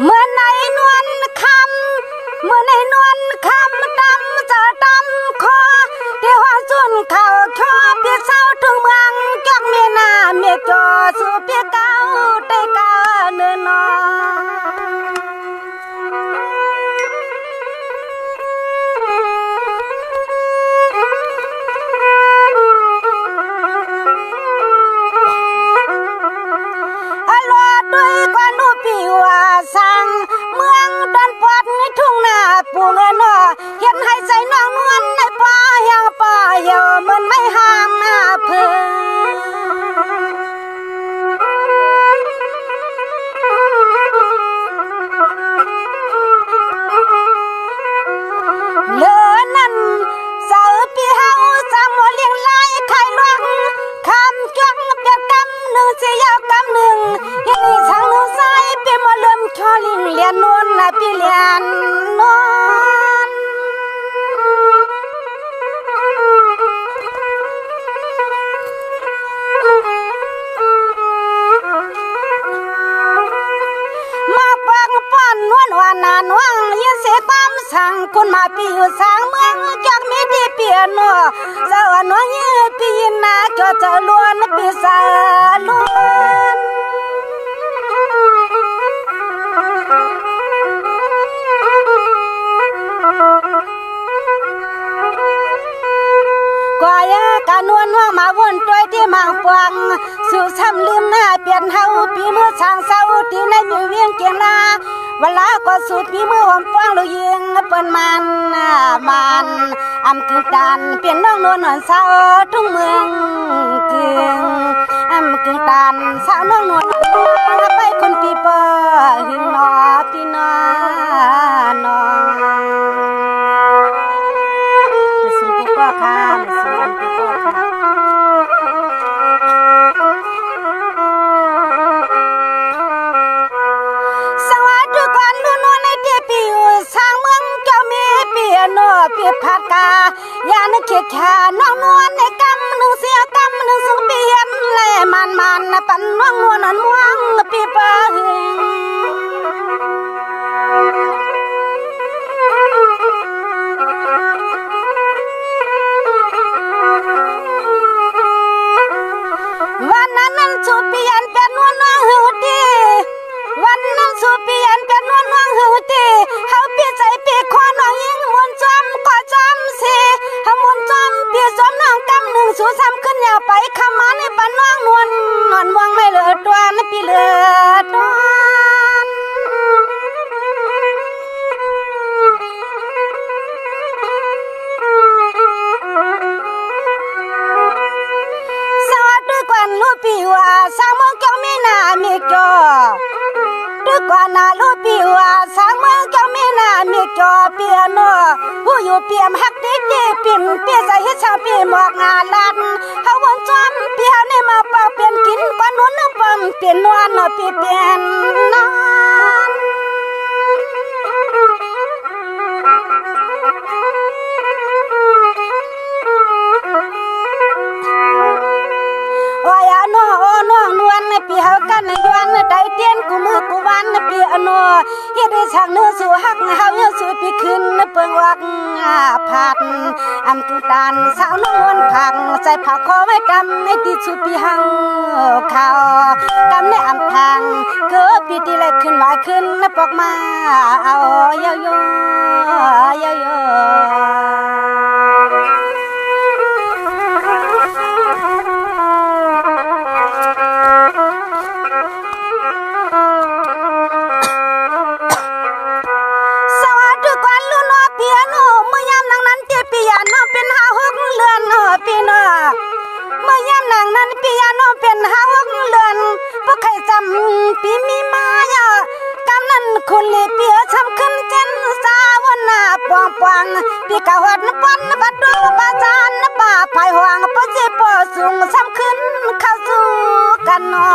เมื่อในนวลคำเมื่อในนวลคำดำจะดำคอที่หัวส่วนเขาชอบเปียเศร้าถึงเมืองจอกเมียนาเมียจอสู่เปียเก้าได้เก้าเนื้อนอสั่งเมืองดอนปอดในทุ่งนาปูเงินเห็นให้ใส่น้องนวลในป่ายังป่าเหี่ยวมันไม่ห้ามมาเพื่อเลือนั้นเสาปีเฮาสามโมเลี้ยงลายไข่ลวงคำจ้วงเปียกกำหนึ่งเสียยาวกำหนึ่งเห็นอีทางหนึ่งใส่เป็นมาเริ่มชอลิงเลียนนวลนะพี่เลียนนวลมาปังป้อนนวลวานานวังยินเสียตามสั่งคนมาปีอยู่สางเมืองจากมีดีเปียโนสาวน้อยปียินนาก็จะล้วนปีสาล้วนกว่าการนวลว่ามาวนตัวที่มังปวงสู่ซ้ำลืมหน้าเปลี่ยนเฮาปีมือช่างเศร้าที่ในมือเวียงเกียงนาเวลาก็สูดปีมือหอมปวงเรายิงเปิ้นมันอำคือการเปลี่ยนน้องนวลเศร้าทุ่งเมืองกึ่งอำคือการสาวน้องนวลไปคนปีเปอหึงนอพี่นอนอสู่กูก็ค่ะสู่กูก็ค่ะเปียผัดกายานึกเขียดขาน้องนวลในกำหนึ่งเสียกำหนึ่งสุงเปียนแล่มันปั่นน้องนวลนันม่วงปีปะหึงวันนั้นสุเปียนเป็นนวลน้องหือดีวันนั้นสุเปียนเป็นนวลน้องหือดีเฮาเปียใจเปียคอน้องยิงมวนจอมก็จอมสิเฮามวนจอมเปียจอมน้องกำหนึ่งสู่ซ้ำขึ้นยาวไปขมาในบ้านน้องนวลนวลม่วงไม่เหลือตัวนะปีเหลือตัวลูกปีว่าสามโมงเจ้ามีนามีจอด้วยกว่านาลูกปีว่าสามโมงเจ้ามีนามีจอเปียโนผู้อยู่เปียมฮักดิจีปิ่มเปียใส่ให้ชาวปีหมอกงาลันเฮาวนจอมเปียในมาเป่าเปลี่ยนกินกว่านู้นปอมเปลี่ยนนวลนอปีเปลี่ยนนอนปีเฮากันยวนได้เตียนกูมือกูวันปีอโนเฮ็ดให้ช่างเนื้อสู่ฮักเฮาสู่ปีขึ้นเปิงวักผัดอำคือตานสาวนวลผักใส่ผักคอไว้กำในที่สุดปีหังเขากำในอำทางเกิดปีที่แรกขึ้นว่าขึ้นปอกมาเอาเยอะๆเยอะปีนอเมื่อยามนางนั้นปียาโนเป็นหาวักเลือนบ่ใครจำปีมีมายากำนั้นคุณลีเปียช้ำขึ้นเจนสาวนาปวงปวงปีกะหดปันบัดดวงบาจานป่าภายห่วงปะสิปอสูงช้ำขึ้นเข้าสู่กันนอ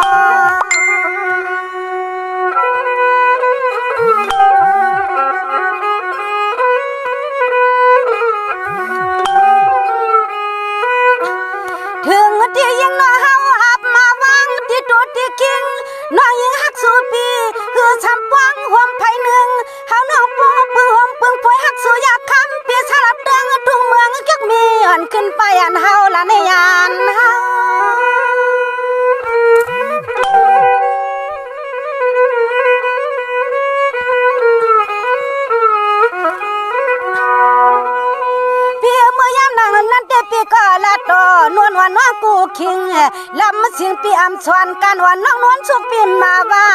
ถึงที่ยังน้อเฮาอับมาวางที่ตัวที่คิงน้อยยังฮักสู่ปีคือช้ำปวงห่วง ปีอำสวนการวันน้องนวลสุกปีมาว่า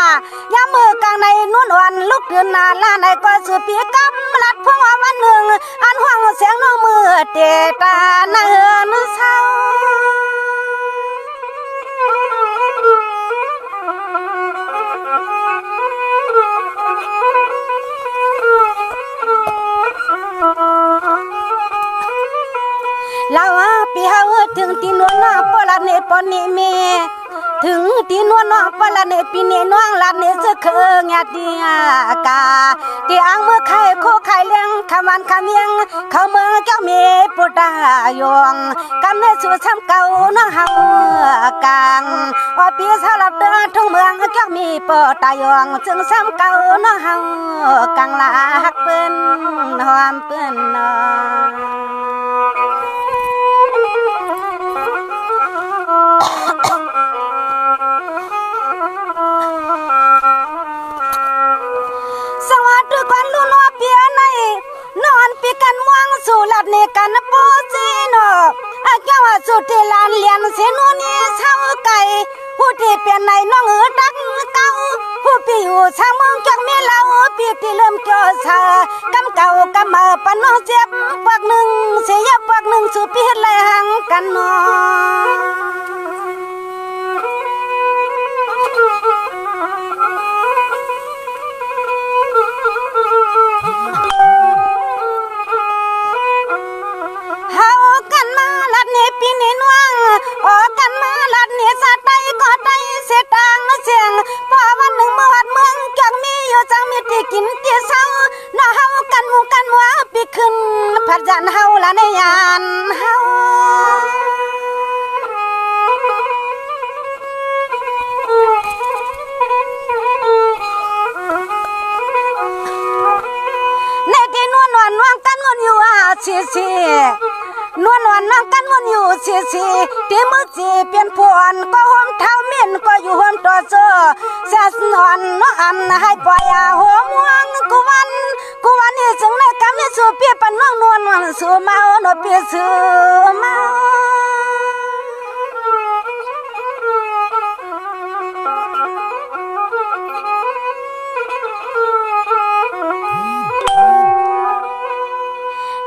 ยามมือกลางในนุ่นวันลุกเดือนนาลาในก็สุปีกำลัดพวงวันหนึ่งอันห่วงเสียงน้องมือเตตาเนินเศร้าลาวปีเฮาถึงตีนวลน้องปลาเนปนิเมถึงตีนวลน้องปลาเนปีเนน้องลาเนสะเคงยาเดียกาตีอังเมื่อไข่โคไข่เลี้ยงคำวันคำเมียงเขาเมืองเจ้าเมปุตายองกำเนิดสู่ซ้ำเก่าน้องเฮากลางอปีสลับเดินทุ่งเมืองเจ้ามีปุตายองจึงซ้ำเก่าน้องเฮากลางลาฮักเปิ้นหอมเปิ้นนอกันม่วงสู่หลับในกันโปจีโนอาแก้วสุดที่ลานเลียนเสนูนี่เช่าไก่ผู้ที่เปลี่ยนในน้องดักเก่าผู้ปีอยู่ช่างเมืองจักมีเหล่าปีที่เริ่มเจอชากำเก่ากำมาปนน้องเจ็บปากหนึ่งเสียปากหนึ่งสู่ปีไหลหังกันนอกินที่เศร้าน้าเฮากันหมู่กันว่าปีขึ้นพัดยันเฮาละในยานเฮาในที่นวลนวลวางกันงอนอยู่ซีนวลนวลน้องกันงอนอยู่ซีที่มือจีเปลี่ยนพวนก็ห่มเท้าเมียนก็อยู่ห่มตัวเสื้อเสียสนอนน้องอำให้ปล่อยหัวม่วงกูวันนี่จึงในกำนี่สู่เปียปนน้องนวลนวลสู่เมาโนเปียสู่เมา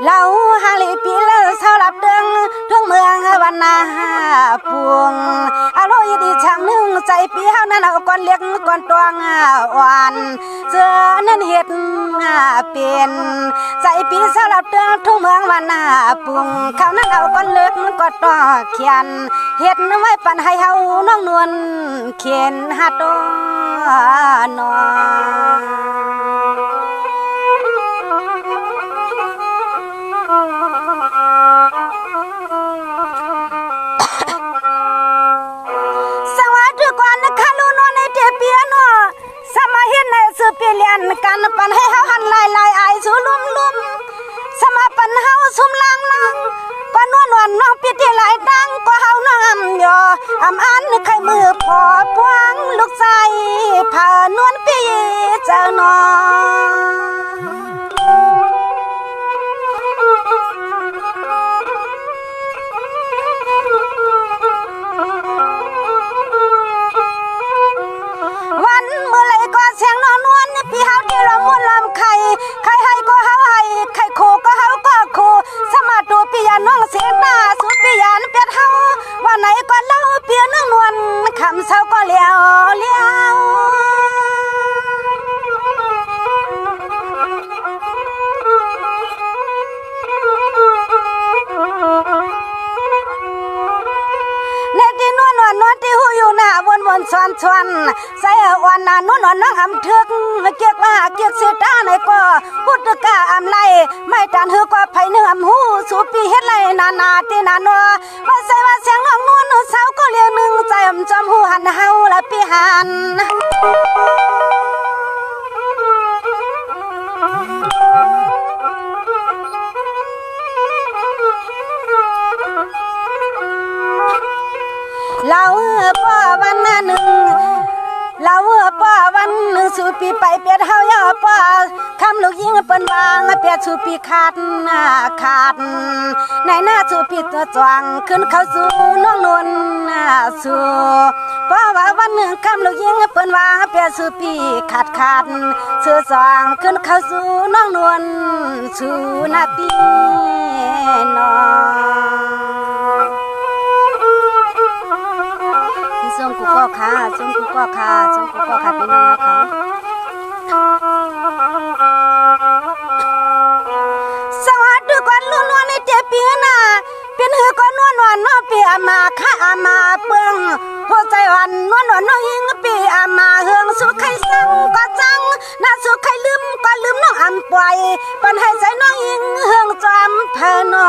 เราหาลีปีเลเศร้าหลับเดิงทุ่งเมืองวันนาพวงอารมณ์ดีช่างนึงใจปีเฮานั้นเอาก่อนเล็กก่อนตวงอ่อนเจอนั่นเฮ็ดเป็นใจปีเศร้าหลับเดิงทุ่งเมืองวันนาพวงเขานั้นเอาก่อนเล็กก่อนตวงเขียนเฮ็ดไว้ปันให้เฮาน้องนวลเขียนหาตัวนอเปลี่ยนกันปันให้เฮาหันลายอายสู่ลุ่มสมาปันเฮาซุ่มลังก็นวลน้องปิดที่หลายดังก็เฮาน้องยออันไข่มือพอพวงลูกใจผ่านวลปีเจ้านอพี่เฮาที่เราม้วนลำไข่ให้ก็เฮาให้ไข่โคก็เฮาก็โคสมาดูปียาน้องเสียหน้าสุดปียานเป็ดเฮาว่าไหนก็เล่าเปียน้องนวลคำเศร้าก็เลี้ยวในที่นวลที่หูอยู่หน้าวนชวนใส่วันน่ะนวลน้องอำทึกเกียกว่าเกียกเสียตาในก็พุทธกาอำไลไม่จานหือก็ไผเนื้ออำหูสู่ปีเฮ็ดไรนาที่นานัวว่าใส่ว่าเสียงน้องนวลสาวก็เลี้ยงนึงใจจำหูหันเฮาละปีหันเราพ่อวันหนึ่งเราพ่อ ป้าวันหนึ่งสู่ปีไปเปียดเฮาอย่าป้าคำลูกยิงเปิ้นวางเปียดสู่ปีขาดในหน้าสู่ปีตัวจวงขึ้นเข้าสู่น้องนวลสู่ป้าว่าวันหนึ่งคำลูกยิงเปิ้นวางเปียดสู่ปีขาดสู่จวงขึ้นเข้าสู่น้องนวลสู่นาปีนอส่งกูก็ค่ะส่งกูก็ค่ะส่งกูก็ค่ะพี่น้องค่ะสวัสดีก่อนลุ้นวันในเจ็บปีน่ะเป็นหือก่อนนวลนอปีอามาค่ะอามาเปืองหัวใจอ่อนนวลน้องยิงปีอามาเฮืองสุขใครสั่งก็จังน่าสุขใครลืมก็ลืมน้องอำปล่อยปันให้ใจน้องยิงเฮืองจำเพนอ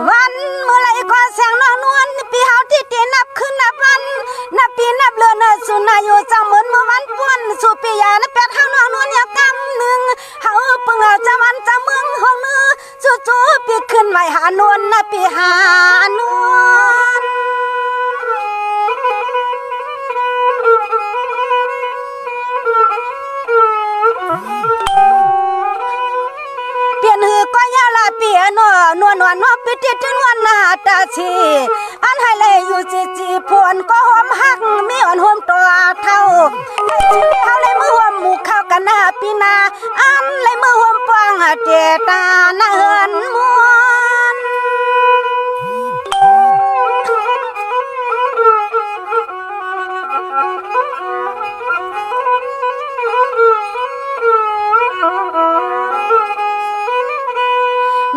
วันเมื่อไรก็แสงน้องนวลปีเฮาที่ตีนับขึ้นนับวันนับปีนับเลือนสุนาอยู่จังเหมือนเมื่อวันป้วนสู่ปียานับแปดเฮาน้องนวลอย่ากำหนึ่งเฮาเพิ่งเอาจะวันจะเมืองห้องนื้อจู่ๆปีขึ้นไว้หานวลนับปีหานวลเปลี่ยนหือก็ยาลาเปียนนวปิติถึงวันนาตาชีอันให้เลยอยู่จีพวนก็หอมหักมีอ่อนหอมตัวเท่าเขาเลยมือหอมหมู่เข้ากันหน้าปีนาอันเลยมือหอมปวงเจตาหน้าเหินมวน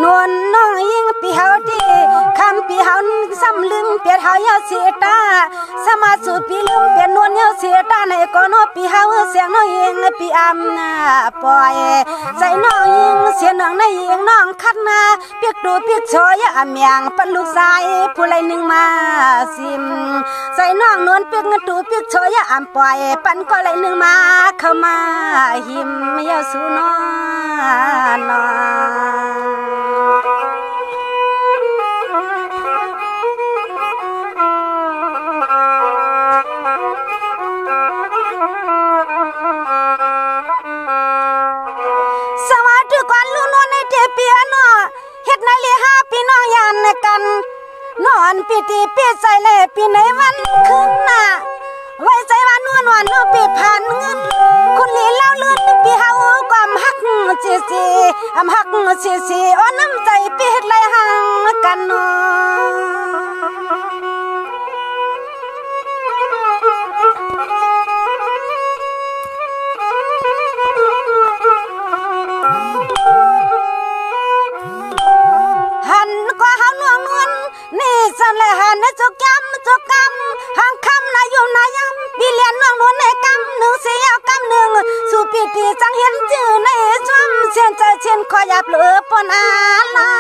นวลน้องยิงปีเฮาดีคำปีเฮาซ้ำลืมเปียดเฮาเยาเสียตาสมาสู่ปีลืมเปียดนวลเยาเสียตาในก่อนปีเฮาเสียงน้องยิงปีอำนาปล่อยใส่น้องยิงเสียน้องในยิงน้องคัดนาเปียกดูเปียกโชยอำยังปันลูกชายผู้ไรหนึ่งมาซิมใส่น้องนวลเปียกดูเปียกโชยอำปล่อยปันก็ไรหนึ่งมาเข้ามาหิมเยาสู่น้องนอนปีตีปีใจเลยปีไหนวันขึ้นน่ะไว้ใจว่านวลปีผ่านเงินคุณลีเล่าเลื่อนปีเฮาความหักจีอำหักจีอ้อนน้ำใจปีเฮ็ดไรห่างกันนอหันก็เฮาน่วงนวลนี่สั่นเลยหันจุกยำห้างคำนาอยู่นายำปีเลียนน้องนวลในกำหนึ่งเสียกำหนึ่งสู่ปีตีจังเห็นจื่อในช่วมเชียนใจเชียนคอยยับเหลือปนอาลา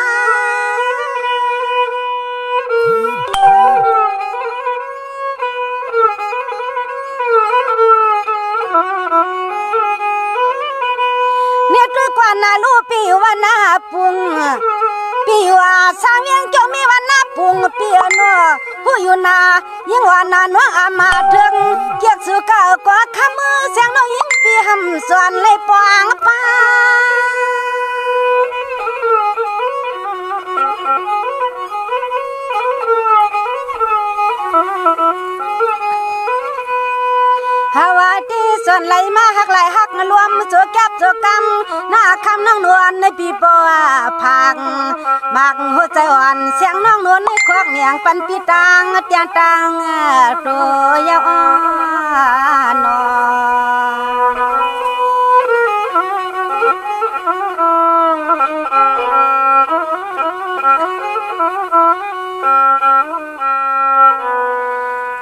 เนี่ยด้วยกว่านาลูปีว่านาปุงปีว่าสางยังเจ้ามีวันนาปุงเปียโนผู้อยู่นายิ่งว่านาหนัวอามาถึงเกียกสุกากว่าขมือเสียงน้องยิ่งปีหำส่วนเลยปางป้าฮาวาดีส่วนไหลมาหักไหลหักรวมโจแก็บโจกำหน้าคำน้องนวลในปีบัวพังมักหัวใจอ่อนเสียงน้องนวลในคอกเนียงปันปีตังเตียงตังตัวยาวอ่อน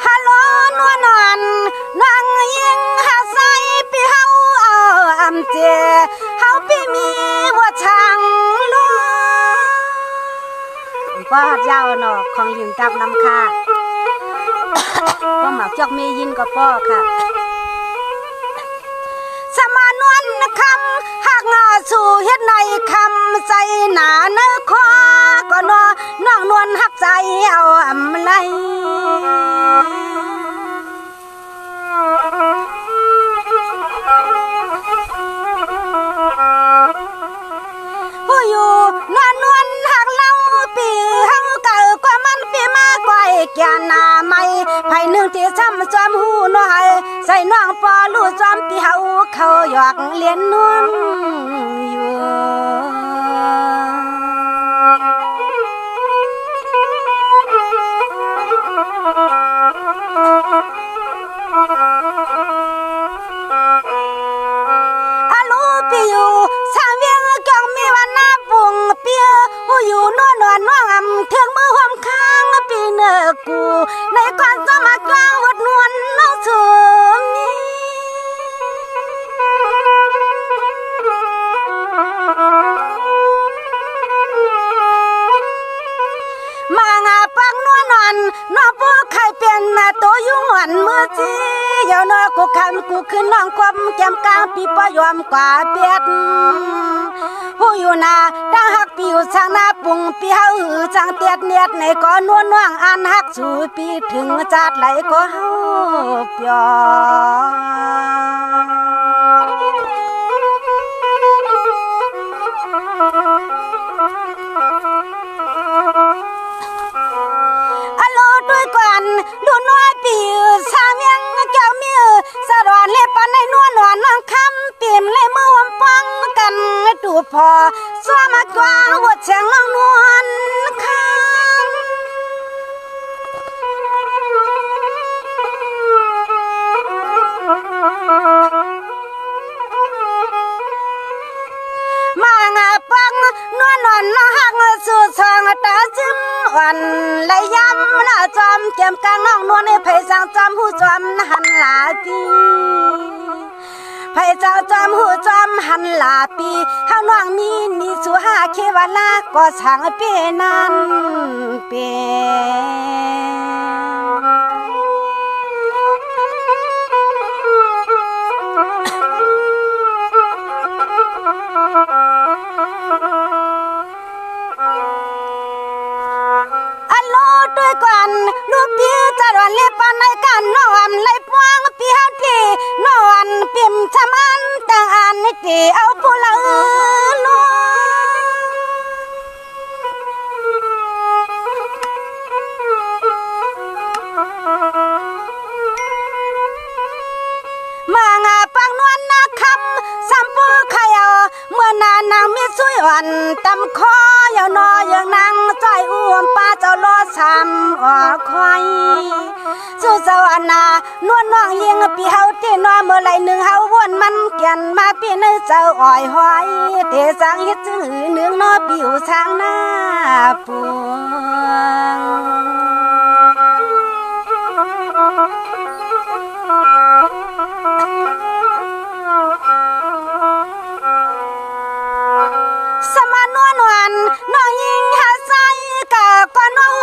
ฮัลโหลนวลนวลนางยิงหาใส่ปีเฮาเอาอำเจเฮาปีมีว่าช่างลูกว่ายาวหนอของยิงกับน้ำค่ะว่าหมากจอกมียินก็ป้อค่ะสมานวลคำหักงา สู่เฮ็ดในคำใจหนาเนื้อคอก็น้องนวลหักใจเอาอำไลผู้อยู่นวลหักเล่าปีเฮาเก่ากว่ามันปีมาก่อยแก่หน้าใหม่ไผหนึ่งที่ซ้ำจอมหูน้อยใส่น้องปอลู่จอมปีเฮาเขาหยอกเลียนนวลอยู่อยู่นวลน้องอำเทืองมือหอมข้างปีเนื้อกูในความสมัครกลางวัดนวลน้องสูงนี้มางาปักนวลนอนน้องผู้ใครเปลี่ยนมาตัวยุ่งหวันมือจีเยาวนอกูคำกูขึ้นน้องความแก้มกลางปีปยอมกว่าเปียดผู้อยู่นาดังหักปีอยู่ช่างหน้าปุ่งปีเฮาหือช่างเตียดเนียดในก็นวลน่วงอันหักสู่ปีถึงจัดไหลก็เฮาเปียอโลด้วยกันดูน้อยปีสาเมียงแก้วมีสะรอนเล็บปันในนวลนอนน้องคำเปี่ยมเลยมือหอมปังกันดูพอสวมากว่าวัดเชียงน้องนวลคำมางาปังนวลนอนน้องหักสู่ทางตาจิ้มวันเลยย้ำหน้าจอมเก็บกลางน้องนวลให้ไผสังจอมผู้จอมหันหลาปีไผเจ้าจอมหูจอมหันหลาปีเฮาน้องมีสู่หาเควลาก็ช่างเปนั้นเปด้วยกันลูกพี่จะรอนเล็บปานในกันนอนไหลปวงปีเฮาที่นอนปิ่มชะมันต่างอันนี่ที่เอาผู้ละล้มางาปังนวลนาคำสัมปูขยาเมื่อนานางมีสุยอ่อนตำคออย่านออย่างนางใจอ้วมป้าเจ้าล้อซ้ำออกคอยสู่สวรรค์นานวลน้องยิงปีเฮาที่นอเมื่อไรหนึ่งเฮาวนมันเกียนมาปีนึงเจ้าอ่อยหอยเตะสังเฮ็ดจื้อเนืองนอปิวช้างหน้าปวงสมานวลนวลน้องยิงหาใส่กะก็น้อง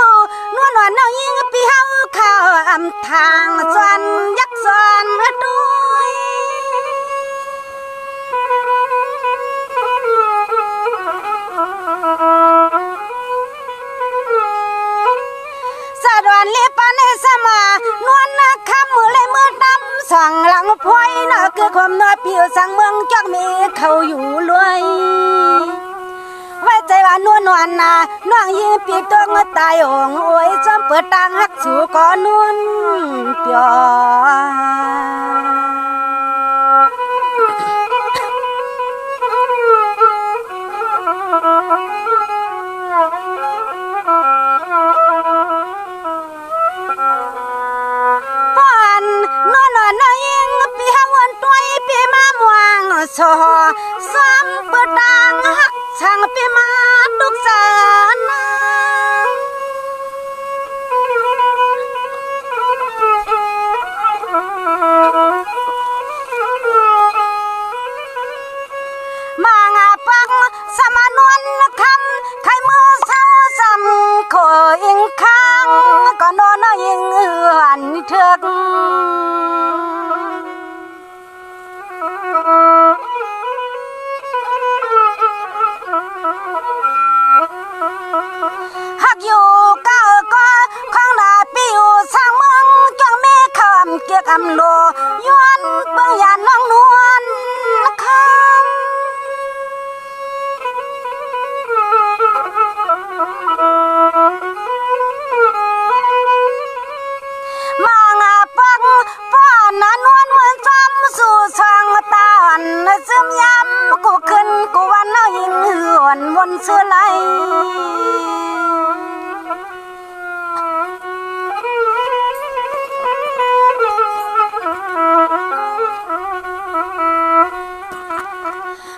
นวลนวลน้องยิงปีเฮาเข้าอำทางส่วนยักษ์ส่วนด้วยสะดวนเล็บปานในสมานวลนะคำมือเลยมือดำสั่งหลังพลอยน่ะคือความน้อยผิวสั่งเมืองจักมีเขาอยู่รวยไว้ใจว่านวลนวลนะน้องยิงปีตัวงตายองโอ้ยจอมเปิดตังหักสู่ก่อนนวลเปียชอซ้ำเปิดดังหักช่างปีมาทุกสานา ม อนวนเสื้อไหล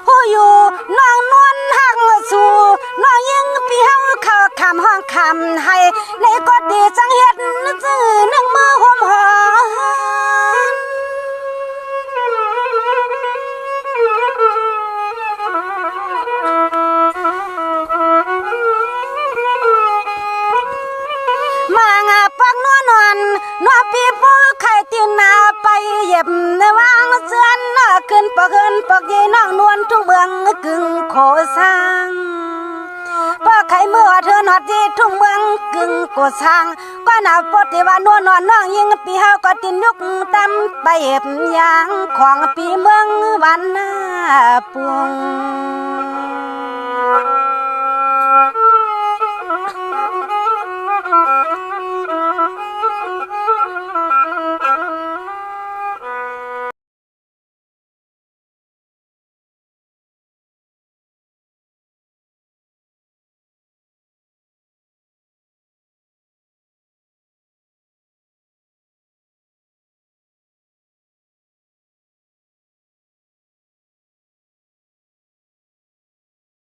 ผู้อยู่น้องนวลหักสู่น้องยิงพี่เฮาเข้าคำห้องคำให้ในก็ดีจังเฮ็ดจื้อนังมือห่มหอปีปูไข่ตีนาไปเย็บในวางเสือนขึ้นปอกเฮินปอกยีน้องนวลทุ่งเมืองกึ่งโคสร้างปอกไข่เมื่อเธอหนอดยีทุ่งเมืองกึ่งโกสร้างก็หนาปดที่ว่านวลนอนน้องยิงปีเฮาก็ตินยุกตำไปเย็บยางของปีเมืองวันนาปวง